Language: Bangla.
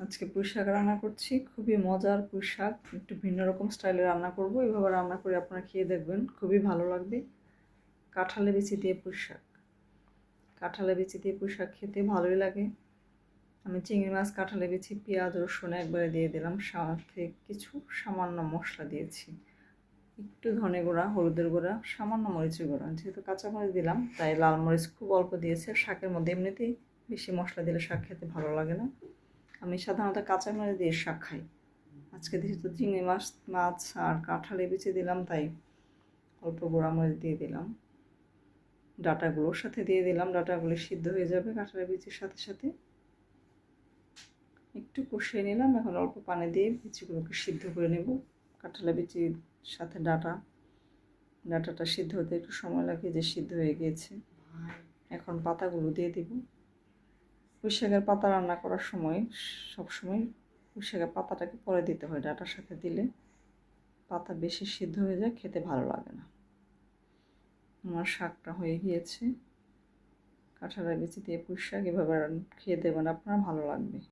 আজকে পুঁই শাক রান্না করছি, খুবই মজার পুঁই শাক। একটু ভিন্ন রকম স্টাইলে রান্না করব। এভাবে রান্না করে আপনারা খেয়ে দেখবেন, খুবই ভালো লাগবে। কাঁঠালের বিচি দিয়ে পুঁই শাক। কাঁঠালের বিচি দিয়ে পুঁই শাক খেতে ভালোই লাগে। আমি চিংড়ি মাছ, কাঁঠালের বিচি, পেঁয়াজ, রসুন একবারে দিয়ে দিলাম, সাথে কিছু সামান্য মশলা দিয়েছি, একটু ধনে গুঁড়া, হলুদের গুঁড়া, সামান্য মরিচের গুঁড়া। যেহেতু কাঁচামরিচ দিলাম তাই লাল মরিচ খুব অল্প দিয়েছে। শাকের মধ্যে এমনিতেই বেশি মশলা দিলে শাক খেতে ভালো লাগে না। আমি সাধারণত কাঁচামরিচ দিয়ে শাক খাই। আজকে যেহেতু চিংড়ি মাছ আর কাঁঠালের বিচি দিলাম তাই অল্প গুঁড়ামরিচ দিয়ে দিলাম। ডাঁটাগুলোর সাথে দিয়ে দিলাম, ডাঁটাগুলো সিদ্ধ হয়ে যাবে কাঁঠালের বিচির সাথে সাথে। একটু কষিয়ে নিলাম, এখন অল্প পানি দিয়ে বিচিগুলোকে সিদ্ধ করে নেব। কাঁঠালের বিচির সাথে ডাঁটাটা সিদ্ধ হতে একটু সময় লাগে, যে সিদ্ধ হয়ে গিয়েছে। এখন পাতাগুলো দিয়ে দিব। পুঁই শাকের পাতা রান্না করার সময় সবসময় পুঁই শাকের পাতাটাকে পরে দিতে হয়, ডাঁটার সাথে দিলে পাতা বেশি সিদ্ধ হয়ে যায়, খেতে ভালো লাগে না। আমার শাকটা হয়ে গিয়েছে। কাঁঠালের বিচি দিয়ে পুঁই শাক এভাবে খেয়ে দেবেন, আপনার ভালো লাগবে।